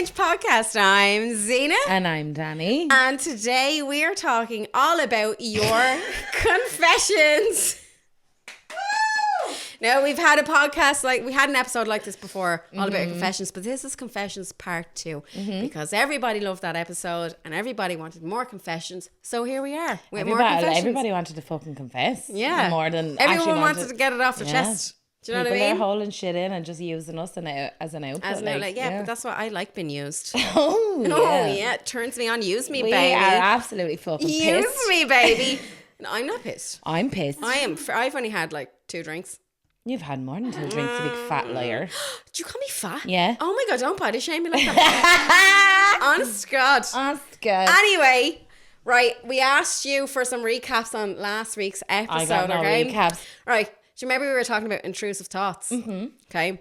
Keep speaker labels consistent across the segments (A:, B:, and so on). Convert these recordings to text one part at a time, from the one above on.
A: Age podcast. I'm Zena.
B: And I'm Danny.
A: And today we are talking all about your confessions. Now, we've had a podcast, we had an episode like this before, all about confessions, but this is confessions part 2, because everybody loved that episode and everybody wanted more confessions. So here we are with more confessions.
B: Everybody wanted to fucking confess.
A: Yeah.
B: More than
A: everyone wanted to get it off their chest. Do you know what I mean?
B: People are holding shit in and just using us as an output.
A: But that's what I like being used.
B: Oh, yeah.
A: It turns me on. Use me,
B: we
A: baby.
B: We are absolutely fucking pissed.
A: Use me, baby. No, I'm not pissed.
B: I'm pissed.
A: I've only had 2 drinks.
B: You've had more than 2 drinks, you big fat liar.
A: Did you call me fat?
B: Yeah.
A: Oh my God, don't body shame me like that. Honest to God.
B: Honest to God.
A: Anyway, right, we asked you for some recaps on last week's episode.
B: I got no recaps.
A: Right, do you remember we were talking about intrusive thoughts? Mm-hmm. Okay.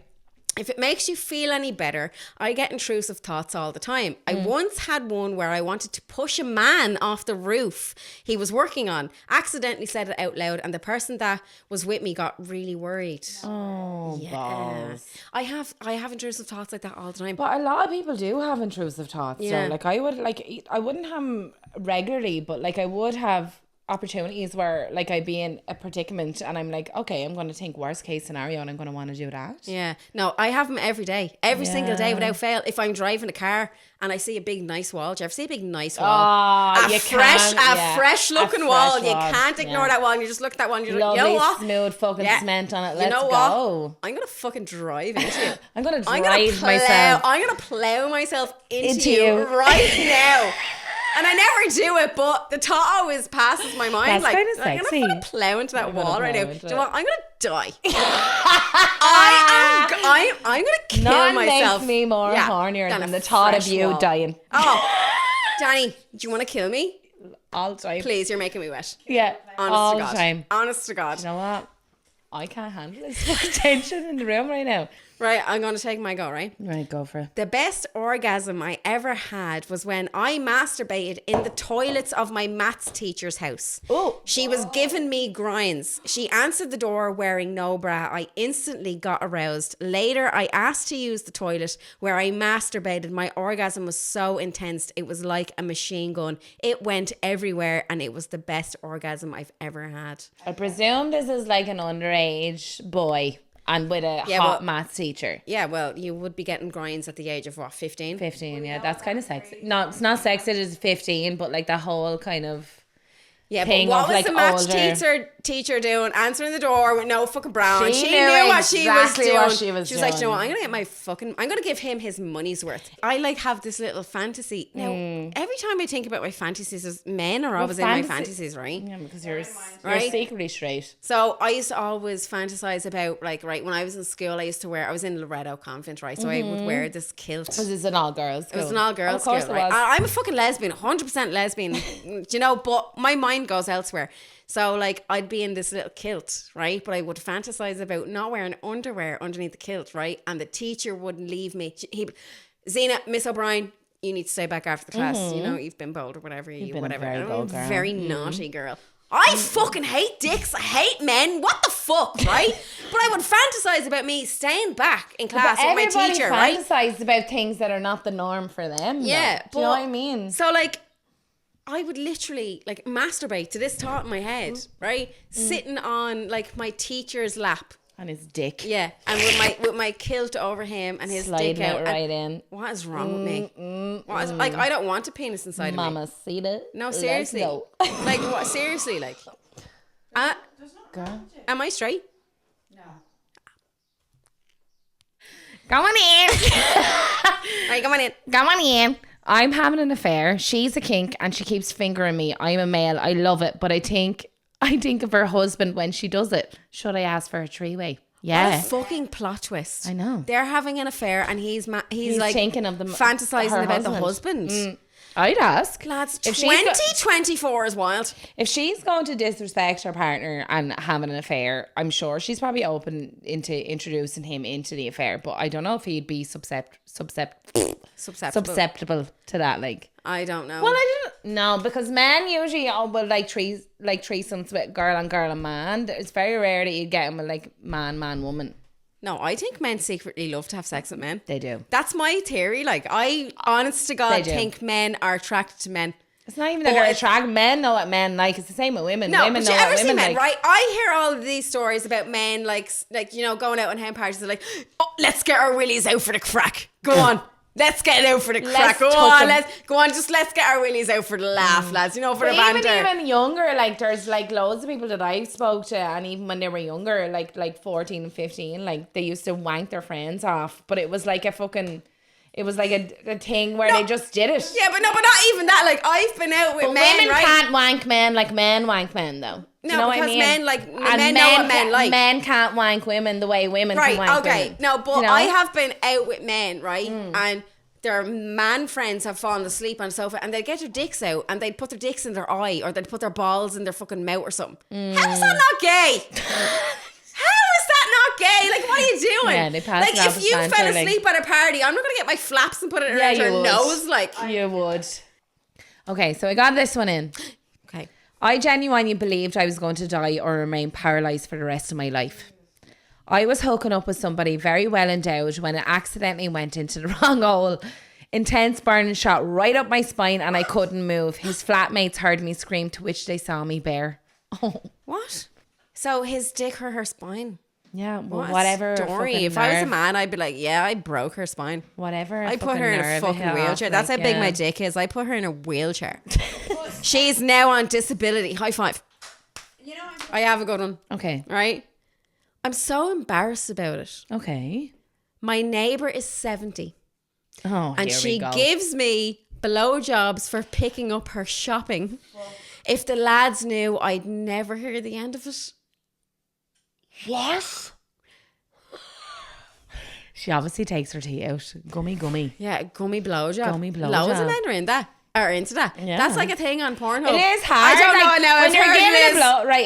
A: If it makes you feel any better, I get intrusive thoughts all the time. I once had one where I wanted to push a man off the roof he was working on, accidentally said it out loud, and the person that was with me got really worried.
B: Oh, balls.
A: I have intrusive thoughts like that all the time.
B: But a lot of people do have intrusive thoughts.
A: Yeah.
B: So I wouldn't have them regularly, but I would have opportunities where I'd be in a predicament and I'm like, okay, I'm going to think worst case scenario and I'm going to want to do that.
A: Yeah. No, I have them every day. Every single day without fail. If I'm driving a car and I see a big nice wall. Do you ever see a big nice wall? A fresh looking wall. You can't ignore that wall. And you just look at that one and you're like, you know what?
B: Smooth fucking cement on it. Let's go.
A: What? I'm going to fucking drive into you.
B: I'm going to drive myself.
A: I'm going to plow myself into you right now. And I never do it, but the thought always passes my mind.
B: That's kind of sexy.
A: I'm going to plow into that wall right now. Do you know what? I'm going to die. I'm going to kill myself.
B: Makes me more hornier than the thought of you dying.
A: Oh, Danny, do you want to kill me?
B: All the time.
A: Please, you're making me wet.
B: Yeah, all the time.
A: Honest to God.
B: You know what? I can't handle this fucking tension in the room right now.
A: Right, I'm going to take my go, right?
B: Right, go for it.
A: The best orgasm I ever had was when I masturbated in the toilets of my maths teacher's house.
B: Oh.
A: She was giving me grinds. She answered the door wearing no bra. I instantly got aroused. Later, I asked to use the toilet where I masturbated. My orgasm was so intense, it was like a machine gun. It went everywhere and it was the best orgasm I've ever had.
B: I presume this is an underage boy. And with a hot maths teacher.
A: Yeah, well, you would be getting grinds at the age of, 15?
B: 15, yeah. That's kind of sexy. No, it's not sexy, it's 15, but the whole kind of thing
A: but what
B: of
A: was the maths teacher doing? Answering the door with no fucking brow.
B: She
A: knew what she was doing.
B: She was
A: like, you know what, I'm going to give him his money's worth. I have this little fantasy. Now, every time I think about my fantasies, men are always in my fantasies, right?
B: Yeah, because you're secretly straight.
A: So I used to always fantasize about, when I was in school, I was in Loretto Convent, right? So I would wear this kilt.
B: Because it's an all-girls school.
A: It was an all-girls school, right? I'm a fucking lesbian, 100% lesbian, but my mind goes elsewhere. So I'd be in this little kilt, right? But I would fantasize about not wearing underwear underneath the kilt, right? And the teacher wouldn't leave me. Zena, Miss O'Brien, you need to stay back after the class. You've been bold or whatever. Very naughty girl. I fucking hate dicks. I hate men. What the fuck, right? But I would fantasize about me staying back in class with my teacher, right?
B: Everybody fantasizes about things that are not the norm for them.
A: Yeah.
B: Do you know what I mean?
A: So I would literally masturbate to this thought in my head, right? Sitting on my teacher's lap.
B: On his dick.
A: Yeah. And with my kilt over him and his
B: sliding
A: dick out.
B: Right in.
A: What is wrong with me? I don't want a penis inside of me.
B: Mama, see that?
A: No, seriously. What? Seriously, am I straight?
B: No. Come on in.
A: Right, come on in.
B: Come on in. I'm having an affair. She's a kink and she keeps fingering me. I'm a male. I love it. But I think of her husband when she does it. Should I ask for a 3-way? Yeah.
A: What a fucking plot twist.
B: I know.
A: They're having an affair and he's
B: thinking of
A: fantasizing about the husband.
B: I'd ask.
A: Lads, 2024 is wild.
B: If she's going to disrespect her partner and having an affair, I'm sure she's probably open into introducing him into the affair. But I don't know if he'd be susceptible to that.
A: I don't know.
B: Well, I don't know, because men usually will threesomes with girl and man. It's very rare that you'd get them with man, woman.
A: No, I think men secretly love to have sex with men.
B: They do.
A: That's my theory. Like, I, honest to God, think men are attracted to men.
B: It's not even that they're attracted. Men know what men like. It's the same with women.
A: No,
B: women
A: but
B: know
A: you ever
B: what
A: see
B: women
A: men,
B: like.
A: right? I hear all of these stories about men, like you know, going out on hen parties. They're like, oh, let's get our willies out for the crack. Go on. Let's get it out for the crack. Go on, let's get our willies out for the laugh, lads. You know, for the banter.
B: Even younger, like there's like loads of people that I've spoke to, and even when they were younger, like 14 and 15, like they used to wank their friends off, but it was like a fucking. It was like a thing where they just did it.
A: Yeah, but not even that. Like, I've been out with men,
B: women
A: right?
B: can't wank men like men wank men, though.
A: No,
B: you know
A: because
B: what I mean?
A: men know what men like.
B: Men can't wank women the way women can wank women.
A: No, but I have been out with men, right? And their man friends have fallen asleep on the sofa, and they'd get their dicks out, and they'd put their dicks in their eye, or they'd put their balls in their fucking mouth or something. How is that not gay? Not gay. Like, what are you doing?
B: Yeah, they pass
A: like, if you fell asleep at a party, I'm not going to get my flaps and put it around your nose. Like,
B: you would. Okay, so I got this one in.
A: Okay.
B: I genuinely believed I was going to die or remain paralysed for the rest of my life. I was hooking up with somebody very well endowed when it accidentally went into the wrong hole. Intense burn shot right up my spine and I couldn't move. His flatmates heard me scream, to which they saw me bare. Oh.
A: What? So his dick hurt her spine?
B: Yeah, well, whatever.
A: Story. If I was a man, I'd be like, yeah, I broke her spine.
B: Whatever.
A: I put her in a fucking wheelchair. That's how big my dick is. I put her in a wheelchair. She's now on disability. High five. You know, I have a good one.
B: Okay.
A: Right? I'm so embarrassed about it.
B: Okay.
A: My neighbour is 70.
B: Oh,
A: and she gives me blowjobs for picking up her shopping. If the lads knew, I'd never hear the end of it.
B: What? She obviously takes her tea out. Gummy.
A: Yeah, gummy blowjob.
B: Loads
A: of men are into that. Yeah. That's like a thing on Pornhub.
B: It is hard.
A: I don't know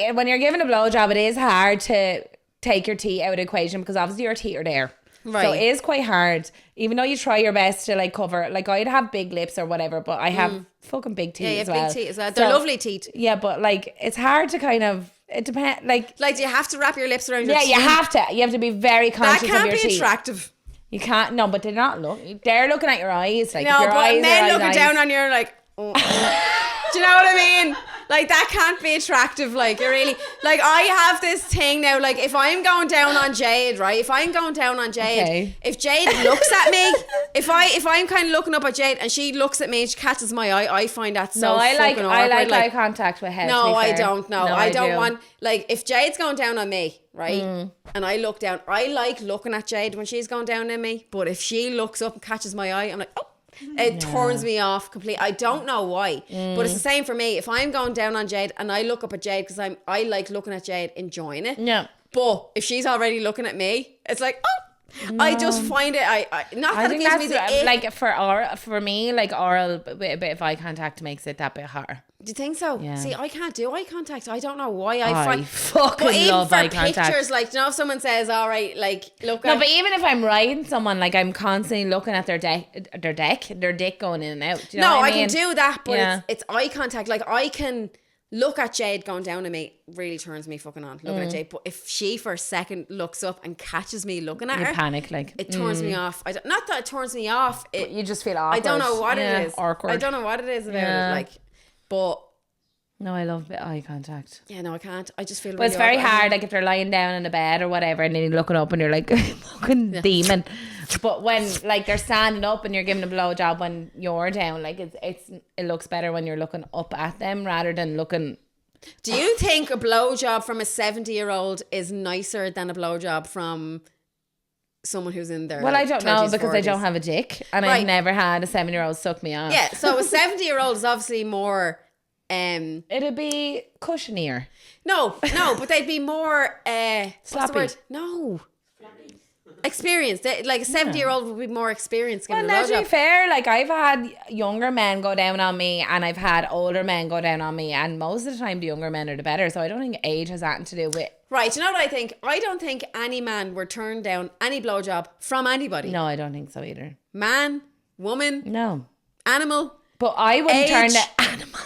A: now.
B: When you're giving a blowjob, it is hard to take your teeth out of the equation because obviously your teeth are there. Right. So it is quite hard. Even though you try your best to like cover, like I'd have big lips or whatever, but I have fucking big teeth as well. Yeah, big teeth as well.
A: They're lovely teeth.
B: Yeah, but like it's hard to kind of. It depends. Like
A: do you have to wrap your lips around your teeth?
B: Yeah, you have to. You have to be very conscious of your teeth.
A: That can't be attractive.
B: You can't. No, but they're not they're looking at your eyes. Like,
A: no, but men looking down on you like, oh. Do you know what I mean? Like, that can't be attractive. Like, you're really, like, I have this thing now, like, if I'm going down on Jade, right? If if Jade looks at me, if I'm kind of looking up at Jade and she looks at me and she catches my eye, I find that so fucking awkward.
B: I like eye contact with head.
A: No, I don't. No, I don't want, like, if Jade's going down on me, right? And I look down, I like looking at Jade when she's going down on me, but if she looks up and catches my eye, I'm like, oh. It turns me off completely. I don't know why, but it's the same for me. If I'm going down on Jade and I look up at Jade because I like looking at Jade, enjoying it. Yeah. But if she's already looking at me, it's like, oh, no. I just find it. I think gives me the
B: like for me, like oral, a bit of eye contact makes it that bit harder.
A: Do you think so? Yeah. See, I can't do eye contact. I don't know why.
B: I fucking love eye contact.
A: Pictures, like, you know, if someone says, all right, like, look
B: at... No, but even if I'm riding someone, like, I'm constantly looking at their dick going in and out. Do you know what I mean?
A: I can do that, but it's eye contact. Like, I can look at Jade going down at me, really turns me fucking on, looking at Jade. But if she, for a second, looks up and catches me looking at her...
B: You panic, like...
A: It turns me off. Not that it turns me off.
B: You just feel awkward.
A: I don't know what it is.
B: Awkward.
A: I don't know what it is about it, like... But...
B: No, I love eye contact.
A: Yeah, no, I can't. I just feel.
B: But it's very hard. Like if they're lying down in a bed or whatever, and then you're looking up and you're like, fucking demon. But when like they're standing up and you're giving a blowjob when you're down, like it looks better when you're looking up at them rather than looking.
A: Do you think a blowjob from a 70-year-old is nicer than a blowjob from someone who's in their?
B: Well, I don't know
A: 30s,
B: because
A: 40s.
B: I don't have a dick, and I've never had a 7-year-old suck me off.
A: Yeah, so a 70-year-old is obviously more.
B: It'd be cushionier.
A: No, but they'd be more
B: sloppy.
A: What's the word? No. Experienced. Like a 70-year-old would be more experienced.
B: Well, now to be fair, like I've had younger men go down on me and I've had older men go down on me, and most of the time the younger men are the better. So I don't think age has anything to do with.
A: Right, you know what I think? I don't think any man would turn down any blowjob from anybody.
B: No, I don't think so either.
A: Man, woman,
B: no,
A: animal.
B: But I wouldn't turn down animal.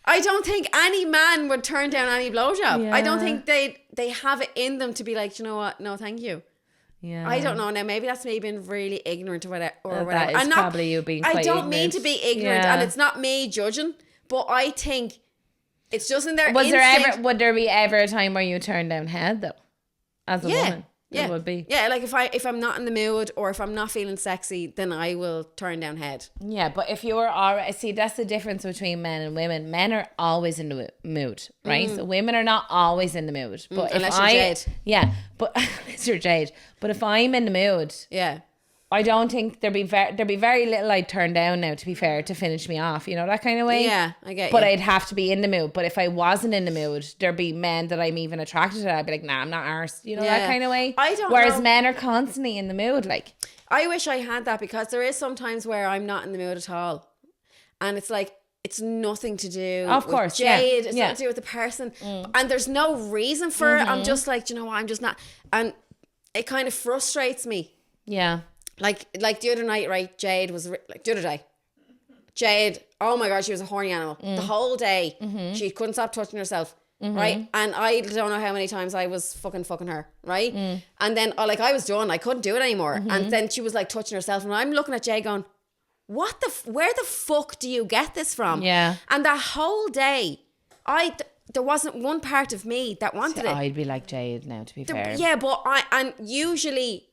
A: I don't think any man would turn down any blowjob. Yeah. I don't think they have it in them to be like, you know what? No, thank you.
B: Yeah.
A: I don't know now. Maybe that's me being really ignorant or whatever.
B: That is probably you being quite
A: I don't
B: ignorant.
A: mean to be ignorant, and it's not me judging, but I think it's just in their instinct.
B: Would there be ever a time where you turn down head though? As a woman?
A: Yeah.
B: It would be.
A: Yeah, like if I'm not in the mood or if I'm not feeling sexy, then I will turn down head.
B: Yeah, but if you were already... See, that's the difference between men and women. Men are always in the mood, right? So women are not always in the mood. But
A: unless you're Jade.
B: Yeah, but unless you're Jade. But if I'm in the mood...
A: Yeah.
B: I don't think there'd be very little I'd turn down now, to be fair, to finish me off, you know, that kind of way.
A: Yeah, I get you.
B: But I'd have to be in the mood. But if I wasn't in the mood, there'd be men that I'm even attracted to. I'd be like, nah, I'm not arsed, you know, that kind of way.
A: I don't
B: Whereas
A: know.
B: men are constantly in the mood, like.
A: I wish I had that, because there is sometimes where I'm not in the mood at all. And it's like, it's nothing to do with Jade. It's nothing to do with the person. And there's no reason for it. I'm just like, do you know what? I'm just not. And it kind of frustrates me.
B: Yeah.
A: Like the other night, right? Jade was like the other day. Jade, oh my God, she was a horny animal. The whole day, she couldn't stop touching herself, right? And I don't know how many times I was fucking her, right? And then I was done. I couldn't do it anymore. And then she was like touching herself, and I'm looking at Jade going, where the fuck do you get this from?
B: Yeah.
A: And that whole day, there wasn't one part of me that wanted it.
B: I'd be like Jade now, to be fair.
A: Yeah, but usually.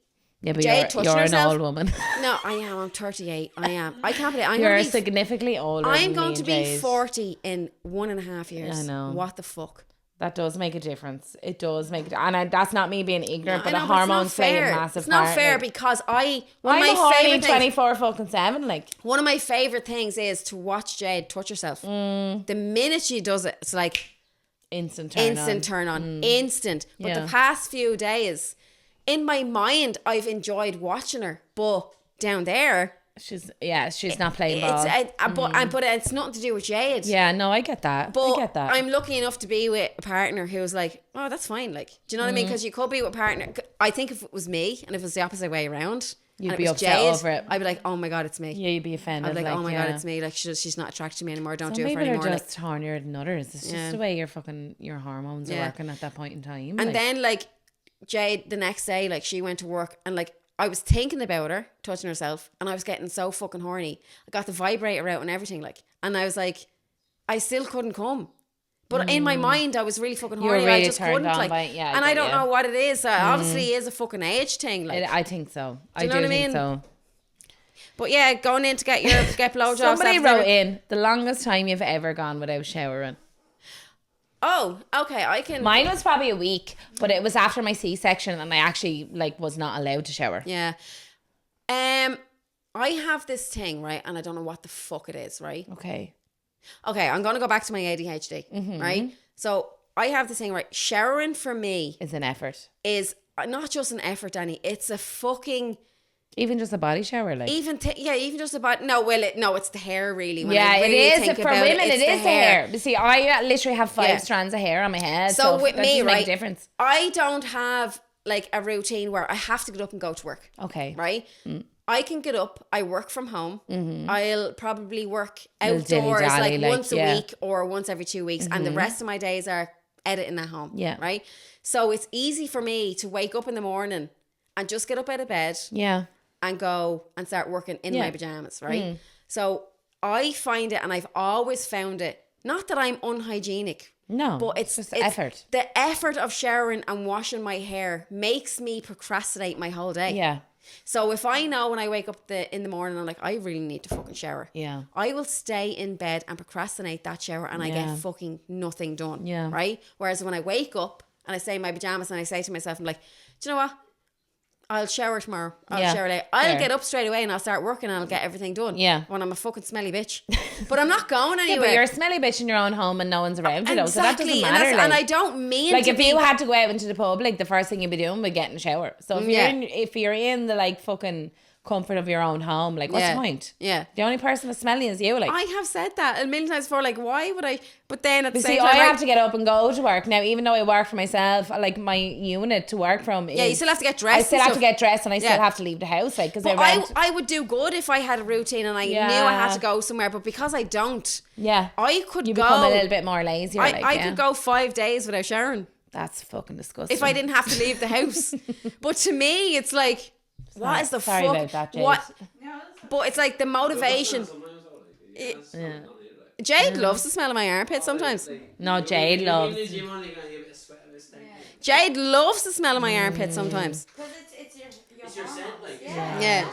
B: Yeah, but
A: Jade
B: you're an old woman.
A: No, I am. I'm 38. I am. I can't believe
B: you're significantly older.
A: I'm going
B: to
A: be 40 in 1.5 years.
B: I know.
A: What the fuck?
B: That does make a difference. It does make and that's not me being ignorant, but the
A: but
B: hormones play a massive part.
A: It's not fair, because
B: I'm a horny 24 fucking 7. Like,
A: one of my favorite things is to watch Jade touch herself. The minute she does it, it's like
B: instant turn on.
A: Instant. But the past few days, in my mind, I've enjoyed watching her, but down there,
B: she's not playing ball.
A: But it's nothing to do with Jade.
B: Yeah, no, I get that.
A: But
B: I get that.
A: I'm lucky enough to be with a partner who's like, oh, that's fine. Like, do you know what I mean? Because you could be with a partner. I think if it was me, and if it was the opposite way around,
B: you'd be upset
A: Jade,
B: over it.
A: I'd be like, oh my God, it's me.
B: Yeah, you'd be offended.
A: I'd be like, oh my God, it's me. Like, she's not attracted to me anymore. Don't do it for
B: anymore.
A: anymore.
B: Maybe they're just hornier than others. It's just the way your hormones are working at that point in time.
A: And then Jade, the next day, she went to work, and I was thinking about her touching herself, and I was getting so fucking horny. I got the vibrator out and everything, and I was like, I still couldn't come. But in my mind, I was really fucking horny.
B: You were really
A: I just couldn't. And I don't know what it is. Obviously, it is a fucking age thing.
B: I think so.
A: Do you know what I mean?
B: Think so.
A: But yeah, going in to get blowjobs.
B: Somebody wrote in the longest time you've ever gone without showering.
A: Oh, okay. I can.
B: Mine was probably a week, but it was after my C-section, and I actually was not allowed to shower.
A: Yeah. I have this thing, right, and I don't know what the fuck it is, right?
B: Okay,
A: I'm gonna go back to my ADHD, right? So I have this thing, right? Showering for me
B: is an effort.
A: Is not just an effort, Danny. It's a fucking.
B: Even just a body shower,
A: even just about it's the hair really. When
B: it is
A: think
B: for women. It is the hair. But see, I literally have 5 strands of hair on my head,
A: so with me, right,
B: make a difference.
A: I don't have a routine where I have to get up and go to work.
B: Okay,
A: right. I can get up. I work from home. I'll probably work outdoors once a week or once every 2 weeks, and the rest of my days are editing at home. Yeah, right. So it's easy for me to wake up in the morning and just get up out of bed. Yeah. And go and start working in my pajamas, right? So I find it, and I've always found it, not that I'm unhygienic. No, but it's just effort. The effort of showering and washing my hair makes me procrastinate my whole day. Yeah. So if I know when I wake up in the morning, I'm like, I really need to fucking shower. Yeah. I will stay in bed and procrastinate that shower, and I get fucking nothing done. Yeah. Right? Whereas when I wake up and I stay in my pajamas and I say to myself, I'm like, do you know what? I'll shower tomorrow. I'll shower later. I'll get up straight away and I'll start working and I'll get everything done. Yeah. When I'm a fucking smelly bitch. But I'm not going anywhere.
B: Yeah, but you're a smelly bitch in your own home and no one's around you, though. So that doesn't matter.
A: And I don't mean
B: if you had to go out into the pub, the first thing you'd be doing would get in the shower. So if you're in the fucking comfort of your own home, what's the point? Yeah. The only person that's smelly is you.
A: I have said that a million times before, why would I? But then at the same time,
B: I have to get up and go to work. Now, even though I work for myself, my unit to work from is...
A: Yeah, you still have to get dressed.
B: I still have to get dressed, and I still have to leave the house. But
A: I would do good if I had a routine and I knew I had to go somewhere, but because I don't, I could
B: you become a little bit more lazy.
A: I could go 5 days without showering.
B: That's fucking disgusting.
A: If I didn't have to leave the house. But to me, it's like, what is the
B: Sorry
A: fuck?
B: about that, Jade.
A: What? But it's like the motivation. Jade loves the smell of my armpit sometimes.
B: No, Jade loves.
A: Jade loves the smell of my armpit sometimes.
C: Because it's your
D: scent, like,
A: yeah.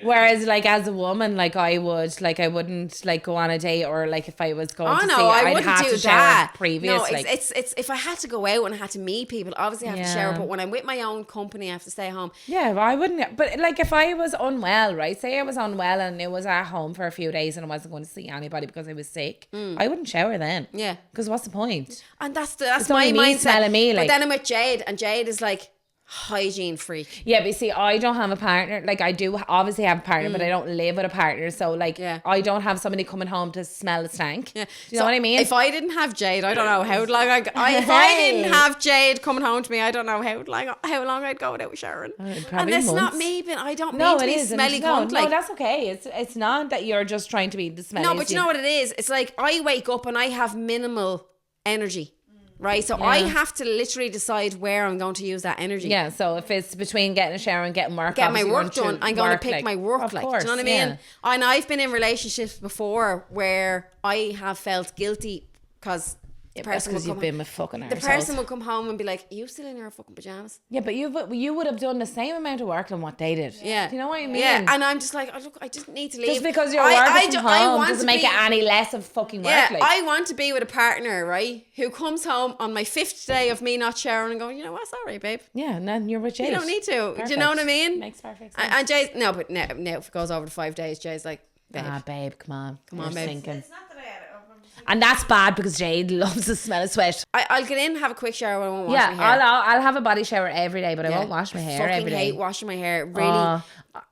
B: Whereas, like, as a woman, like, I wouldn't, like, go on a date, or, like, if I was going to see,
A: I
B: I'd
A: wouldn't
B: have
A: do
B: to shower
A: that.
B: previous.
A: No,
B: like,
A: it's if I had to go out and I had to meet people, obviously I have to shower.
B: Yeah.
A: But when I'm with my own company, I have to stay home.
B: yeah, well, I wouldn't. But, like, if I was unwell, right? Say I was unwell and it was at home for a few days and I wasn't going to see anybody because I was sick, I wouldn't shower then.
A: Yeah.
B: Because what's the point?
A: And that's
B: It's
A: my
B: only me
A: mindset.
B: smelling me, like-
A: But then I'm with Jade, and Jade is like hygiene freak.
B: Yeah, but you see, I don't have a partner. Like, I do obviously have a partner, but I don't live with a partner. So, like,
A: Yeah.
B: I don't have somebody coming home to smell the stank.
A: Yeah.
B: Do you know what I mean?
A: If I didn't have Jade, I don't know how long if I didn't have Jade coming home to me, I don't know how long I'd go without showering. And
B: probably
A: it's not
B: months.
A: me, but I don't
B: No,
A: mean to
B: it
A: be
B: isn't.
A: smelly
B: No,
A: cunt. Like,
B: that's okay. It's not that you're just trying to be the smelliest.
A: no, but you know what it is? It's like I wake up and I have minimal energy, right? So I have to literally decide where I'm going to use that energy.
B: Yeah, so if it's between getting a shower and getting work,
A: Get my
B: obviously
A: work
B: you're
A: done. I'm going to pick
B: like,
A: my work.
B: Of
A: Like,
B: course,
A: do you know what I mean?
B: yeah.
A: And I've been in relationships before where I have felt guilty because the
B: That's
A: person would
B: because you've
A: come.
B: been with fucking
A: The
B: arseholes.
A: person would come home and be like, "Are you still in your fucking pajamas?"
B: Yeah, but you would have done the same amount of work than what they did.
A: Yeah.
B: Do you know what I mean?
A: Yeah, and I'm just like, oh, look, I just need to leave.
B: just because you're
A: I
B: working from home
A: want
B: doesn't
A: to
B: make
A: be-
B: it any less of fucking work.
A: Yeah,
B: like.
A: I want to be with a partner, right, who comes home on my 5th day of me not showering and going, you know what, sorry, babe.
B: Yeah, and then you're with Jade.
A: You don't need to.
B: Perfect.
A: Do you know what I mean?
B: Makes perfect sense.
A: And Jay's, no, but now if it goes over to 5 days, Jay's like, babe.
B: Babe, come on. Come
A: on, babe.
B: Sinking.
C: It's not that I had it up. I'm just
B: And that's bad because Jade loves the smell of sweat.
A: I'll get in, have a quick shower, I won't wash
B: Yeah,
A: my hair.
B: I'll have a body shower every day, but I
A: Yeah.
B: won't wash my hair
A: Fucking
B: every day.
A: hate washing my hair. Really.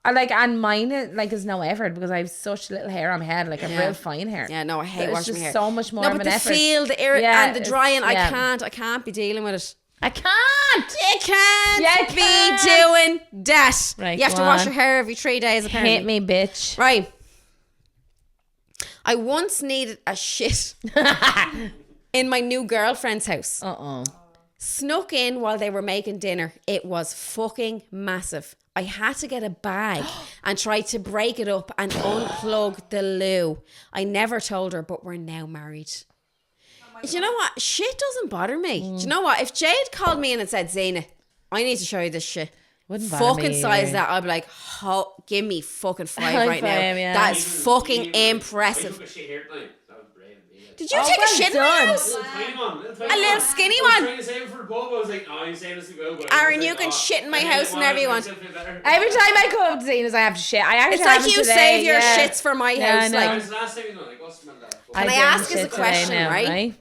B: I like, and mine is no effort because I have such little hair on my head, like a
A: Yeah.
B: real fine hair.
A: Yeah, no, I hate
B: It's
A: washing
B: just
A: my hair.
B: so much more
A: no,
B: of
A: but
B: an
A: the
B: effort.
A: feel, the air,
B: Yeah,
A: and the drying,
B: yeah.
A: I can't be dealing with it.
B: I can't.
A: You can't
B: You
A: be
B: can't.
A: doing that.
B: Right,
A: you have to
B: go
A: wash
B: on.
A: your hair every 3 days, apparently.
B: Hit me, bitch.
A: Right. I once needed a shit in my new girlfriend's house. Snuck in while they were making dinner. It was fucking massive. I had to get a bag and try to break it up and unplug the loo. I never told her, but we're now married. Do you know what? Shit doesn't bother me. Do you know what? If Jade called me in and said, Zena, I need to show you this shit.
B: Wouldn't bother
A: Fucking
B: me
A: size
B: either.
A: that. I'd be like, give me fucking 5
B: High
A: right now.
B: five, yeah.
A: That's fucking impressive.
D: I took a shit here tonight. That was brave.
A: Did you
B: Oh,
A: take
B: well
A: a shit in my
B: done.
A: house?
D: A
A: little skinny
D: I was
A: one.
D: trying to save it for the pub. I was like, no, I'm saving this to go. But I
A: Aaron,
D: was
A: you
D: like,
A: can
D: oh,
A: shit in my
D: I didn't
A: house
D: want
A: whenever
D: it
A: you
D: to
A: want.
D: make myself feel better.
B: Every time I come up to Zena's, I have to shit. I actually
A: It's like
B: haven't
A: you
B: today,
A: save your
B: yeah.
A: shits for my
B: Yeah, I
A: house.
B: know.
A: Like,
D: When's the last time you done it? Go smell that.
A: Can I
B: didn't
A: ask us a
B: shit today
A: question,
B: now,
A: right?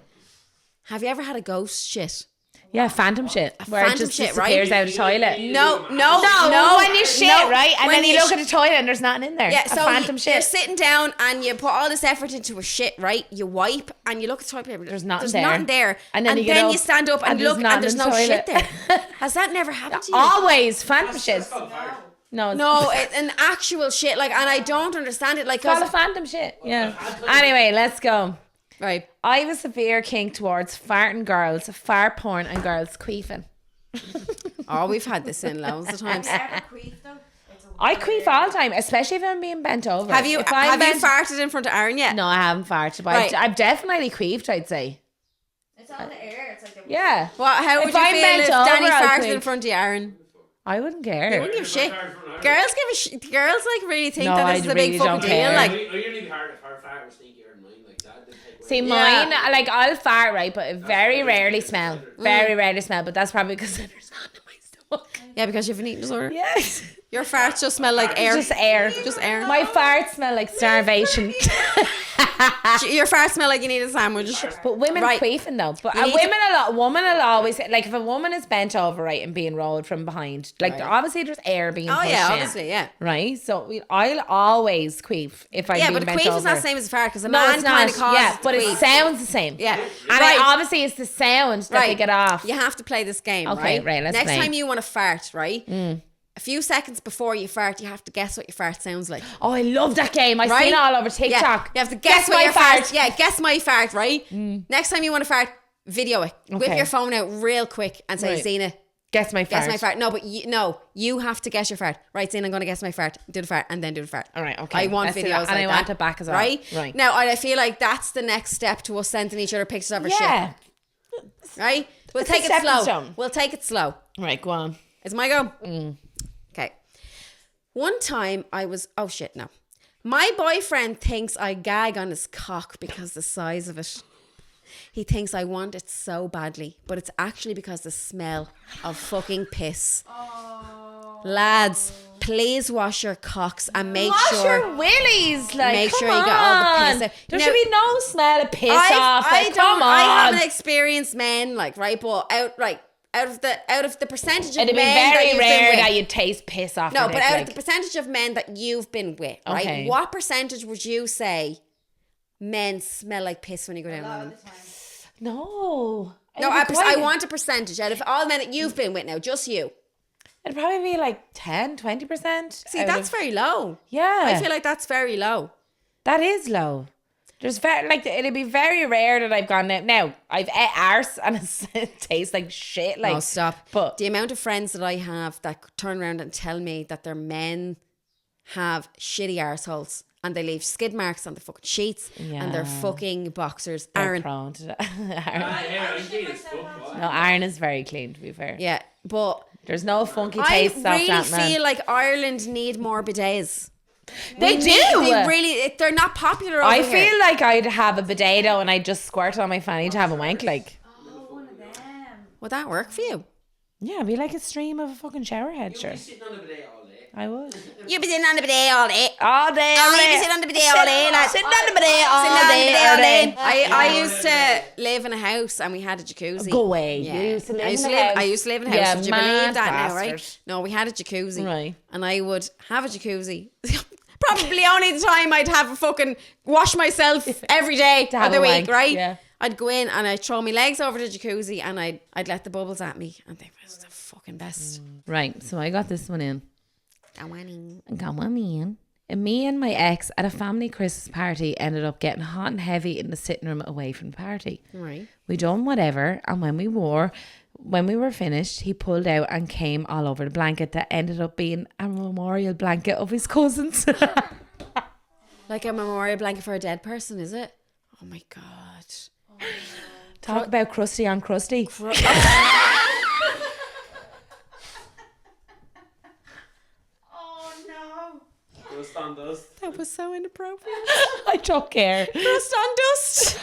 A: Have you ever had a ghost shit?
B: Yeah, phantom shit. Where it
A: phantom
B: just
A: shit, right?
B: disappears out of the toilet.
A: No,
B: when you shit, right? And
A: when
B: then you
A: you
B: look at the toilet and there's nothing in there.
A: Yeah,
B: a
A: so
B: phantom
A: you're
B: shit.
A: sitting down and you put all this effort into a shit, right? You wipe and you look at the toilet paper.
B: There's nothing there.
A: And
B: And
A: then,
B: then you get up
A: stand up and
B: and
A: look
B: there's
A: and there's no
B: nothing in the
A: shit there. Has that never happened to you?
B: Always phantom shit.
D: That's called fire.
B: No, it's
A: No, an actual shit. Like, and I don't understand it. Like,
B: called a
A: 'cause-
B: phantom shit. Yeah. Anyway, let's go.
A: right.
B: I have a severe kink towards farting girls, fart porn, and girls queefing.
A: Oh, we've had this in loads of times.
C: ever queef though? It's a
B: I queef all the time, especially if I'm being bent over.
A: Have you
B: If I'm bent-
A: farted in front of Aaron yet?
B: No, I haven't farted, but
A: Right.
B: I've definitely queefed, I'd say.
C: It's on the air. It's like a
B: Yeah.
A: Well, how would
B: If
A: you
B: I'm
A: feel
B: bent
A: if
B: over,
A: Danny
B: I'll
A: farted
B: queef.
A: in front of you, Aaron?
B: I wouldn't
A: You
B: care.
A: wouldn't give a shit. Girls give a shit. Girls like really think
B: No,
A: that
B: I
A: this is a
B: really
A: big
B: don't
A: fucking
B: care.
A: deal.
D: I
A: Like,
D: usually be hard if her fart was stinkier than mine like that. They'd take away.
B: See,
A: Yeah.
B: mine, like, I'll fart, right, but it very rarely smell. Very rarely smell, but that's probably because there's nothing in my stomach.
A: yeah, because you have an eating disorder.
B: Yes.
A: Your farts just smell like air.
B: Just air.
A: Just air.
B: My farts smell like starvation.
A: Your farts smell like you need a sandwich.
B: But women
A: Right.
B: queefing though. But
A: You need to-
B: woman will always, like, if a woman is bent over, right, and being rolled from behind, like,
A: Right.
B: obviously there's air being
A: Oh
B: pushed
A: yeah,
B: in,
A: obviously, yeah.
B: right? So I'll always queef if I'm
A: Yeah,
B: being
A: but a
B: bent
A: queef
B: over.
A: is not the same as a fart because a
B: No,
A: man
B: it's
A: kind
B: not.
A: of causes
B: Yeah, but
A: the
B: it
A: queef.
B: sounds the same.
A: Yeah,
B: And
A: right.
B: obviously it's the sound that they get off.
A: You have to play this game,
B: Okay,
A: right?
B: right, let's
A: Next
B: play.
A: time you want to fart, right? A few seconds before you fart, you have to guess what your fart sounds like.
B: Oh, I love that game. I've
A: Right?
B: seen it all over
A: Yeah,
B: TikTok.
A: you have to guess what
B: my
A: your
B: fart.
A: fart. Yeah, guess my fart, right? Next time you want to fart, video it. Whip
B: Okay.
A: your phone out real quick and say,
B: Right.
A: Zena,
B: Guess my fart.
A: guess my fart. No, but you have to guess your fart. Right, Zena, I'm going to guess my fart. Do the fart and then do the fart.
B: All right, okay.
A: I want
B: Let's do
A: videos
B: that.
A: like
B: and I
A: that.
B: want it back as well.
A: Right? Now, I feel like that's the next step to us sending each other pictures of our
B: Yeah.
A: shit. Right? We'll
B: It's a
A: take it
B: stepping
A: slow.
B: stone.
A: We'll take it slow.
B: Right, go on.
A: Is my go? Okay. One time I was... Oh, shit, no. My boyfriend thinks I gag on his cock because the size of it. He thinks I want it so badly, but it's actually because the smell of fucking piss. Lads, please wash your cocks and make
B: Wash
A: sure...
B: your willies, like,
A: Make
B: come
A: sure you get all the
B: on.
A: piss out.
B: There
A: Now-
B: should be no smell of piss off. Like, come on.
A: I haven't experienced men like right, but out of the percentage of
B: It'd be
A: men that
B: very
A: you've
B: rare
A: been with,
B: that you'd taste piss off.
A: no,
B: your
A: but
B: dick,
A: out
B: like.
A: of the percentage of men that you've been with, right?
B: Okay.
A: What percentage would you say men smell like piss when you go down on them?
B: No.
A: No,
B: It'd be
A: I
B: quite-
A: want a percentage out of all men that you've been with now, just you.
B: It'd probably be like 10, 20%.
A: See, that's very low.
B: Yeah.
A: I feel like that's very low.
B: That is low. There's very like it'd be very rare that I've gone out. Now I've ate arse and it tastes like shit. Like
A: Oh, stop.
B: But
A: The amount of friends that I have that turn around and tell me that their men have shitty arseholes and they leave skid marks on the fucking sheets and their
B: Yeah.
A: fucking boxers.
B: they're
A: Aaron.
B: prone to that.
D: Yeah, I'm clean as fuck, boy.
B: No, Aaron is very clean. To be fair,
A: Yeah, but
B: there's no funky
A: I
B: taste off
A: really
B: that man.
A: feel like Ireland need more bidets.
B: They do.
A: They really, they're not popular over
B: I
A: here.
B: feel like I'd have a bidet though, and I'd just squirt on my fanny to have a wank. Like,
C: One of them.
A: Would that work for you?
B: yeah, it'd be like a stream of a fucking shower head.
D: You'll
B: Sure,
D: be sitting on the bidet all day.
B: I would.
A: You've been sitting on the bidet all day.
B: All day, all
A: You've
B: day.
A: been sitting on the bidet all day. Like,
B: Sitting on the bidet all
A: sitting on the
B: day,
A: bidet
B: all
A: all
B: day.
A: day. I used to live in a house and we had a jacuzzi.
B: Go away.
A: Yeah.
B: You used to live
A: I used
B: in
A: to
B: a
A: live.
B: house.
A: I used to live in a house.
B: Yeah,
A: Would you
B: mad
A: believe that now, right?
B: bastard.
A: No, we had a jacuzzi.
B: Right.
A: And I would have a jacuzzi. Probably only the time I'd have a fucking wash myself every day
B: To have
A: of the
B: a
A: week,
B: wank,
A: right?
B: yeah.
A: I'd go in and I'd throw my legs over the jacuzzi and I'd let the bubbles at me and they was the fucking best.
B: Right, so I got this one in.
A: Go on in.
B: Come on in. And me and my ex at a family Christmas party ended up getting hot and heavy in the sitting room away from the party.
A: Right.
B: We done whatever, and when we were finished, he pulled out and came all over the blanket that ended up being a memorial blanket of his cousins.
A: Like a memorial blanket for a dead person, is it? Oh my God.
B: Talk about crusty on crusty.
C: Oh no.
D: Dust on dust.
A: That was so inappropriate.
B: I don't care.
A: Crust on dust.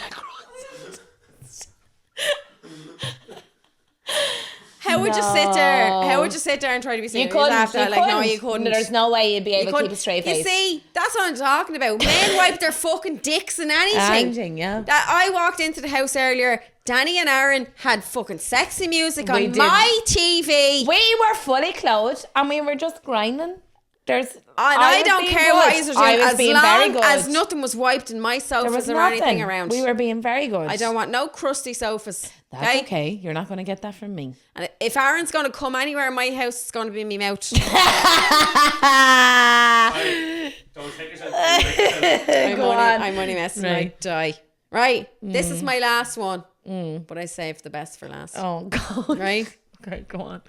A: How would you sit there? How would you sit there and try to be
B: You
A: serious
B: couldn't.
A: after that? Like, no, you couldn't.
B: There's no way you'd be able to
A: couldn't.
B: keep a straight
A: You
B: face.
A: see, that's what I'm talking about. Men wipe their fucking dicks and anything.
B: Anything, yeah.
A: That I walked into the house earlier. Danny and Aaron had fucking sexy music
B: We
A: on
B: did.
A: my TV.
B: We were fully clothed and we were just grinding. And
A: I
B: was
A: don't
B: being
A: care
B: good.
A: what you're
B: I
A: doing,
B: was
A: as
B: being very
A: long
B: good.
A: as nothing was wiped in my
B: There was
A: sofas or
B: nothing.
A: anything around.
B: We were being very good.
A: I don't want no crusty sofas.
B: That's okay. You're not going to get that from me.
A: And if Aaron's going to come anywhere in my house, it's going to be in my mouth.
D: Don't take yourself.
A: I'm only messing.
B: Right.
A: Right. Die. Right. This is my last one. But I saved the best for last.
B: Oh, God.
A: Right.
B: Okay, go on.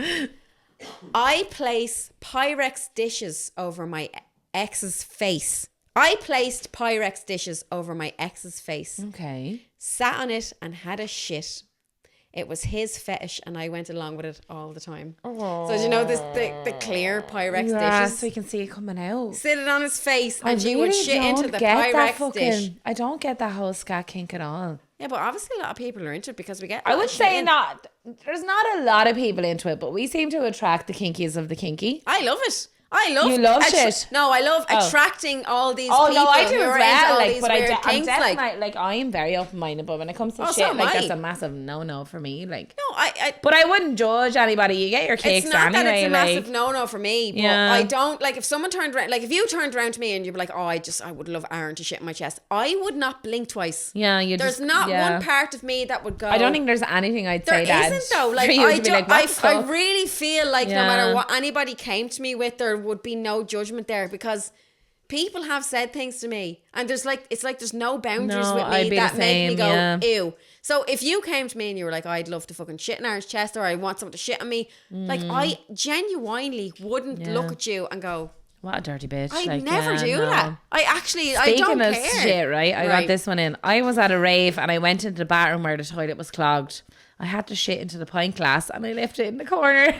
A: I place Pyrex dishes over my ex's face. I placed Pyrex dishes over my ex's face.
B: Okay.
A: Sat on it and had a shit. It was his fetish and I went along with it all the time. So do you know this the clear Pyrex
B: Yeah,
A: dishes?
B: so you can see it coming out.
A: Sit it on his face
B: I
A: and you would
B: really
A: shit into
B: don't
A: the
B: get that
A: Pyrex dish.
B: I don't get that whole scat kink at all.
A: Yeah, but obviously a lot of people are into it because we get. a
B: I
A: lot
B: would
A: of shit
B: say
A: in.
B: not. There's not a lot of people into it, but we seem to attract the kinkies of the kinky.
A: I love it. I love.
B: You love shit?
A: No, I love
B: Oh.
A: attracting all these.
B: Oh
A: people
B: no, I do
A: who
B: as
A: are into
B: well.
A: all
B: Like,
A: these
B: but
A: weird
B: I'm
A: things,
B: definitely like I am very open minded. But when it comes to
A: Oh, so
B: shit,
A: am
B: like
A: I.
B: that's a massive no for me. Like,
A: No, I
B: but I wouldn't judge anybody. You get your kicks
A: it's not
B: anyway.
A: that it's a
B: like,
A: massive no for me, but
B: Yeah.
A: I don't like if someone turned around, like if you turned around to me and you'd be like, oh, I would love Aaron to shit in my chest. I would not blink twice.
B: yeah, you.
A: There's
B: just,
A: not
B: yeah.
A: one part of me that would go.
B: I don't think there's anything I'd
A: there
B: say that
A: isn't though. Like
B: for you
A: I
B: to be
A: do,
B: like, what the
A: I
B: fuck?
A: really feel like no
B: Yeah.
A: matter what anybody came to me with, there would be no judgment there because people have said things to me, and there's like, it's like there's no boundaries
B: No,
A: with
B: I'd
A: me
B: be
A: that
B: the
A: make me
B: same,
A: go, ew. So if you came to me and you were like, I'd love to fucking shit in Aaron's chest, or I want someone to shit on me, like I genuinely wouldn't look at you and go,
B: what a dirty bitch.
A: I'd never do that. I actually, I
B: Speaking
A: don't
B: of
A: care.
B: shit, right? I got this one in. I was at a rave and I went into the bathroom where the toilet was clogged. I had to shit into the pint glass and I left it in the corner.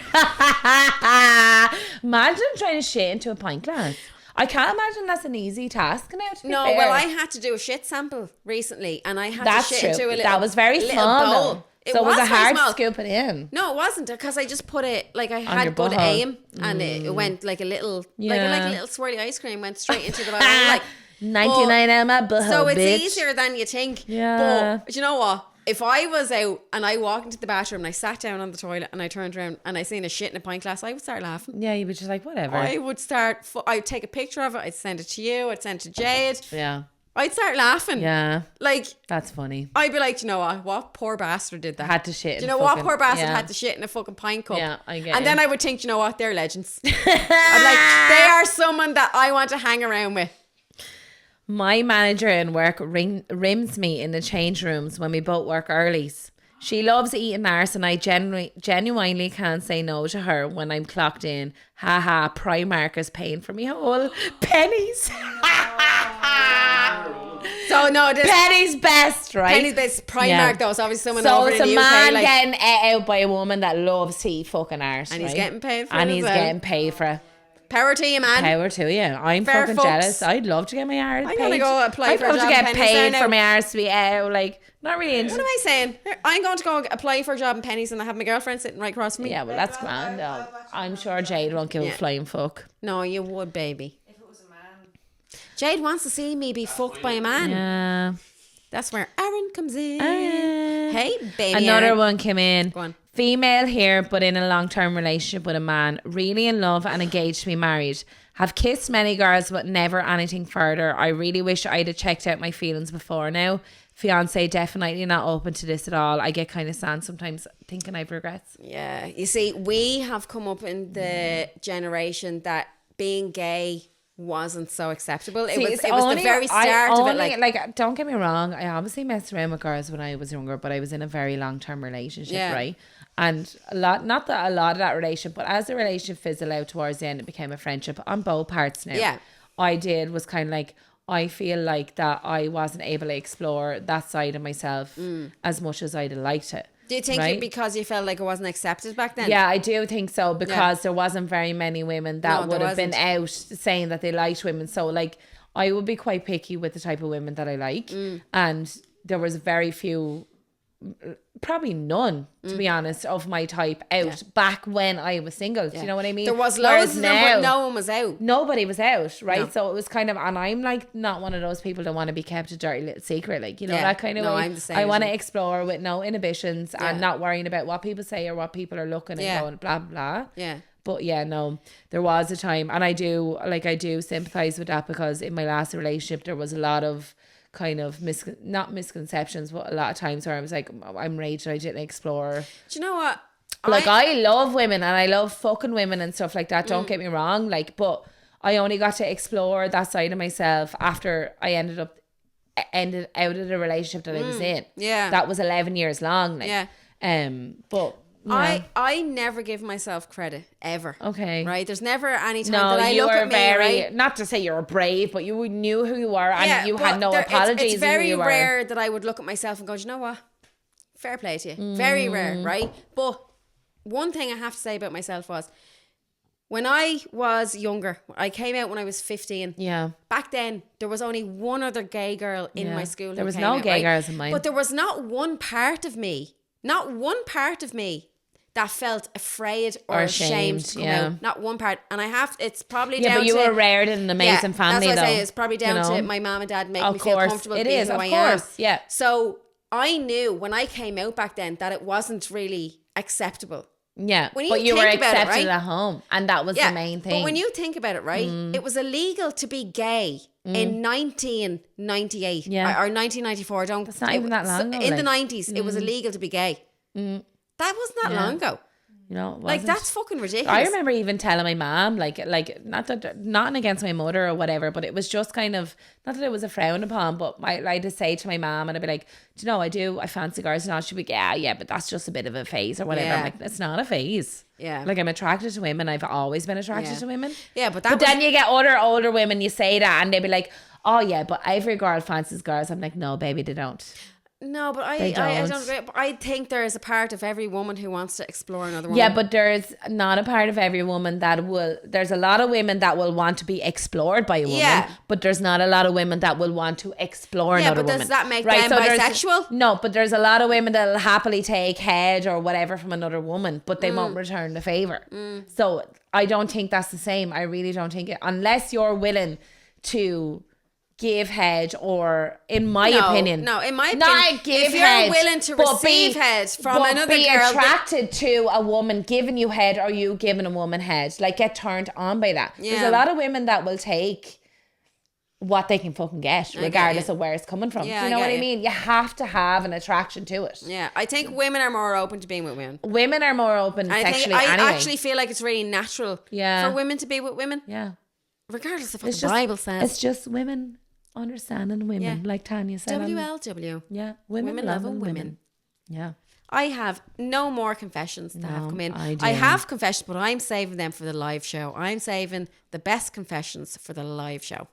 B: Imagine trying to shit into a pint glass. I can't imagine that's an easy task now, to be fair.
A: Well, I had to do a shit sample recently, and I had
B: That's
A: to shit
B: true.
A: into a little,
B: That was very
A: little
B: small.
A: bowl.
B: So was it
A: very
B: hard
A: small.
B: to scoop it in?
A: No, it wasn't, because I just put it, like I
B: your
A: had good
B: butthole.
A: aim, and it went like a little, like a little swirly ice cream went straight into the bottom. Like
B: 99 out of my butthole,
A: so it's
B: bitch.
A: easier than you think.
B: Yeah.
A: But you know what? If I was out and I walked into the bathroom and I sat down on the toilet and I turned around and I seen a shit in a pint glass, I would start laughing.
B: Yeah, you were just like, whatever.
A: I would start, I'd take a picture of it, I'd send it to you, I'd send it to Jade.
B: Yeah.
A: I'd start laughing.
B: Yeah.
A: Like,
B: That's funny.
A: I'd be like, you know what poor bastard did that?
B: Had to shit.
A: Do you know what poor bastard had to shit in a fucking pint cup?
B: Yeah, I get
A: And
B: you.
A: then I would think, you know what, they're legends. I'm like, they are someone that I want to hang around with.
B: My manager in work rims me in the change rooms when we both work earlies. She loves eating arse and I genuinely can't say no to her when I'm clocked in. Haha, Primark is paying for me whole pennies.
A: So no, this
B: Penny's best, right?
A: Penny's best. Primark though, so obviously someone
B: so
A: over in
B: it's
A: the
B: a man
A: UK, like,
B: getting ate out by a woman that loves to eat fucking arse,
A: and he's
B: right?
A: getting paid for
B: and
A: it
B: he's
A: as well.
B: getting paid for it.
A: Power to you, man.
B: Power to you. I'm
A: Fair
B: fucking
A: fucks.
B: jealous. I'd love to get my arse
A: I'm
B: paid.
A: gonna go apply for a
B: I'd love
A: job
B: to
A: in
B: get
A: Penny's there
B: paid for
A: now.
B: my arse to be out. Like, not really into.
A: What am I saying? I'm going to go apply for a job in Penny's and I have my girlfriend sitting right across from me.
B: Yeah, well, that's grand. No, I'm sure Jade won't give a flying fuck.
A: No, you would, baby.
C: If it was a man.
A: Jade wants to see me be fucked by a man.
B: Yeah.
A: That's where Aaron comes in.
B: Aaron.
A: Hey, baby.
B: Another
A: Aaron.
B: one came in.
A: Go on.
B: Female here, but in a long-term relationship with a man. Really in love and engaged to be married. Have kissed many girls, but never anything further. I really wish I'd have checked out my feelings before now. Fiance definitely not open to this at all. I get kind of sad sometimes thinking I've regrets.
A: Yeah. You see, we have come up in the generation that being gay wasn't so acceptable. It was the very start of it.
B: Like, don't get me wrong, I obviously messed around with girls when I was younger, but I was in a very long-term relationship, right? And not that a lot of that relationship, but as the relationship fizzled out towards the end, it became a friendship on both parts now.
A: Yeah.
B: Was kind of like, I feel like that I wasn't able to explore that side of myself as much as I'd have liked it.
A: Do you think
B: right?
A: because you felt like it wasn't accepted back then?
B: Yeah, I do think so, because there wasn't very many women that
A: No,
B: would
A: there
B: have been
A: wasn't.
B: out saying that they liked women. So like, I would be quite picky with the type of women that I like. And there was very few, probably none, to be honest, of my type out back when I was single. Do you know what I mean?
A: There was
B: Whereas
A: loads of them, but no one was out.
B: Nobody was out, right?
A: No.
B: So it was kind of, and I'm like not one of those people that want to be kept a dirty little secret, like, you know,
A: Yeah.
B: that kind of
A: No,
B: way.
A: I'm the same
B: I
A: as
B: want to
A: you.
B: explore with no inhibitions and not worrying about what people say or what people are looking and going blah blah.
A: Yeah.
B: But yeah, no, there was a time, and I do sympathize with that, because in my last relationship there was a lot of kind of not misconceptions, but a lot of times where I was like, I'm raging, I didn't explore.
A: Do you know what?
B: Like, I love women and I love fucking women and stuff like that. Don't get me wrong. Like, but I only got to explore that side of myself after I ended out of the relationship that I was in.
A: Yeah.
B: That was 11 years long. Like,
A: Yeah.
B: But yeah.
A: I never give myself credit ever.
B: Okay.
A: Right? There's never any time
B: No,
A: that I
B: you
A: look
B: were
A: at me,
B: very,
A: right?
B: not to say you were brave, but you knew who you were, and you
A: but
B: had no apologies.
A: It's
B: for who
A: very
B: you were.
A: rare that I would look at myself and go, "Do you know what? Fair play to you." Very rare, right? But one thing I have to say about myself was, when I was younger, I came out when I was 15.
B: Yeah.
A: Back then, there was only one other gay girl in my school.
B: There
A: who
B: was
A: came
B: no
A: out,
B: gay
A: right?
B: girls in mine.
A: But there was not one part of me that felt afraid or ashamed to come out. Not one part. And it's probably down to...
B: Yeah, but you were reared in an amazing family,
A: that's what
B: though.
A: I say. It's probably down to my mom and dad making me feel comfortable being who I am.
B: Yeah.
A: So I knew when I came out back then that it wasn't really acceptable.
B: Yeah,
A: When
B: but
A: you
B: you were
A: think about it,
B: accepted
A: right?
B: at home, and that was the main thing.
A: But when you think about it, right, it was illegal to be gay in 1998 or 1994.
B: That's not even that long ago,
A: In the
B: like.
A: 90s, it was illegal to be gay. That wasn't that long ago.
B: You know,
A: like that's fucking ridiculous.
B: I remember even telling my mom, like nothing against my mother or whatever, but it was just kind of, not that it was a frown upon, but I'd just say to my mom, and I'd be like, do you know, I fancy girls, and all. She'd be like, yeah, but that's just a bit of a phase or whatever. I'm like, it's not a phase.
A: Yeah.
B: Like, I'm attracted to women. I've always been attracted to women.
A: Yeah, but
B: then you get other older women, you say that, and they'd be like, oh yeah, but every girl fancies girls. I'm like, no, baby, they don't.
A: No, but I don't agree. But I think there is a part of every woman who wants to explore another woman.
B: Yeah, but there's not a part of every woman that will. There's a lot of women that will want to be explored by a woman, but there's not a lot of women that will want to explore another woman.
A: Yeah, but does that make them bisexual?
B: No, but there's a lot of women that'll happily take head or whatever from another woman, but they won't return the favor. So I don't think that's the same. I really don't think it. Unless you're willing to give head, or in my opinion,
A: not
B: give
A: if you're
B: head,
A: willing to receive head from another
B: be
A: girl,
B: attracted to a woman giving you head, or you giving a woman head, like get turned on by that.
A: Yeah.
B: There's a lot of women that will take what they can fucking get, regardless of where it's coming from.
A: Yeah,
B: Do you know what I mean? You have to have an attraction to it.
A: Yeah, I think women are more open to being with women.
B: Women are more open sexually.
A: I
B: anyway.
A: actually feel like it's really natural for women to be with women.
B: Yeah,
A: regardless of what the Bible says.
B: It's just women understanding women, like Tanya said.
A: WLW.
B: Yeah, women loving women. Yeah.
A: I have no more confessions that have come in. I have confessions, but I'm saving them for the live show. I'm saving the best confessions for the live show.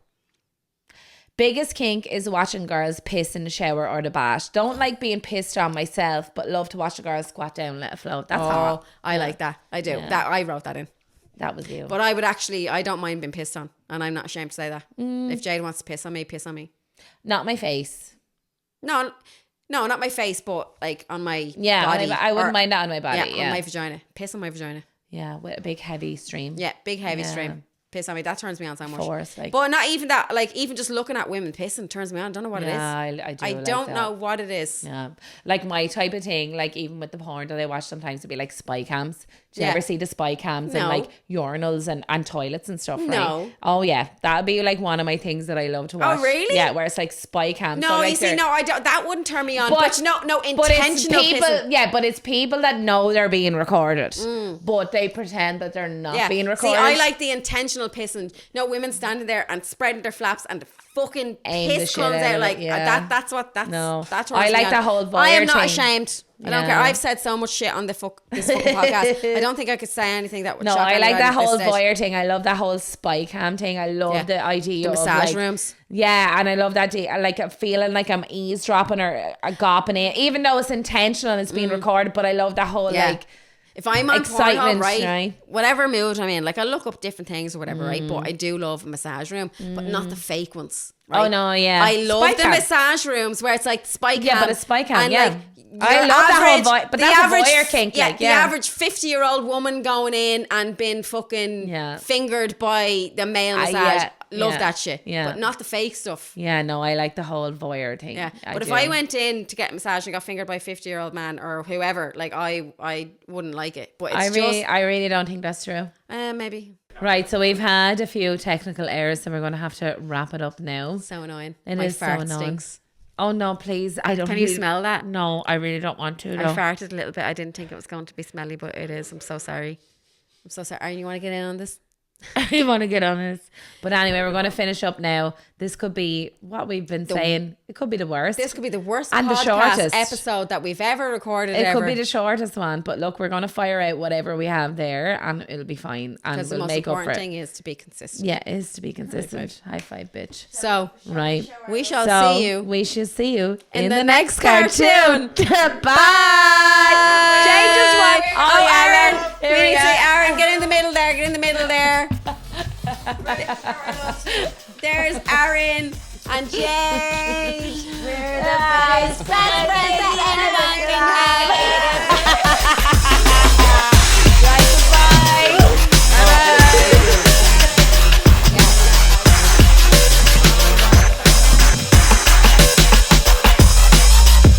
B: Biggest kink is watching girls piss in the shower or the bath. Don't like being pissed on myself, but love to watch a girl squat down and let it float. That's all.
A: I like that. I do. That I wrote that in.
B: That was you.
A: But I don't mind being pissed on, and I'm not ashamed to say that. If Jade wants to piss on me.
B: Not my face.
A: No, not my face, but like on my body.
B: I wouldn't mind that on my body. Yeah,
A: on my vagina. Piss on my vagina.
B: Yeah, with a big heavy stream.
A: Yeah, big heavy stream. Piss on me. That turns me on so much.
B: Force, like.
A: But not even that. Like, even just looking at women pissing turns me on. I don't know what it is.
B: I
A: don't know what it is.
B: Yeah, like my type of thing. Like even with the porn that I watch, sometimes it'd be like spy cams. Do you ever see the spy cams and like urinals and toilets and stuff? Right?
A: No.
B: Oh yeah, that'd be like one of my things that I love to watch.
A: Oh really?
B: Yeah, where it's like spy cams.
A: No,
B: so, like,
A: you see, no, I don't. That wouldn't turn me on. But no intentional pissing.
B: Yeah, but it's people that know they're being recorded, but they pretend that they're not being recorded.
A: See, I like the intentional pissing. No, women standing there and spreading their flaps and the fucking piss comes out like that's what that's.
B: No,
A: that turns
B: I
A: me
B: like
A: on.
B: that whole voyeur
A: I am not
B: thing.
A: ashamed. I don't care. I've said so much shit on this fucking podcast. I don't think I could say anything that would shock
B: I like
A: anybody
B: that whole
A: at this stage.
B: voyeur thing. I love that whole spy cam thing. I love the idea
A: the
B: of
A: massage
B: like,
A: rooms.
B: Yeah, and I love that like feeling like I'm eavesdropping or gopping it, even though it's intentional and it's being recorded. But I love that whole like.
A: If I'm on
B: excitement,
A: Pornhub, right, whatever mood I'm in, like I look up different things or whatever, right? But I do love a massage room, but not the fake ones. Right?
B: Oh no, yeah.
A: I love the massage rooms where it's like spy cam.
B: Yeah, but it's spy cam,
A: and
B: yeah.
A: like,
B: I love that whole but that's a voyeur kink.
A: Yeah,
B: like,
A: the average 50-year-old woman going in and being fucking fingered by the male massage. Love that shit. Yeah. But not the fake stuff.
B: Yeah, no, I like the whole voyeur thing.
A: Yeah. But if I went in to get a massage and got fingered by a 50-year-old man or whoever, like I wouldn't like it. But it's
B: I really don't think that's true.
A: Maybe.
B: Right, so we've had a few technical errors, so we're going to have to wrap it up now.
A: So annoying.
B: My fart so annoying. Stinks. Oh no, please! I don't.
A: Can you smell that?
B: No, I really don't want to.
A: I farted a little bit. I didn't think it was going to be smelly, but it is. I'm so sorry. Are you want to get in on this?
B: I want to get on this. But anyway, we're going to finish up now. This could be what we've been saying. It could be the worst.
A: This could be the worst
B: and
A: podcast
B: the shortest
A: episode that we've ever recorded.
B: It could be the shortest one. But look, we're going to fire out whatever we have there and it'll be fine. And
A: because
B: we'll
A: the most
B: make up for
A: important
B: it.
A: thing is to be consistent.
B: Yeah, it is to be consistent. High five, bitch.
A: So,
B: right.
A: We shall see you.
B: We shall see you
A: in the next cartoon.
B: Bye.
A: Jay just won.
B: Oh,
A: Aaron. We need to say Aaron. Get in the middle there. Get in the middle there. There's Aaron and Jade. We're the best friends.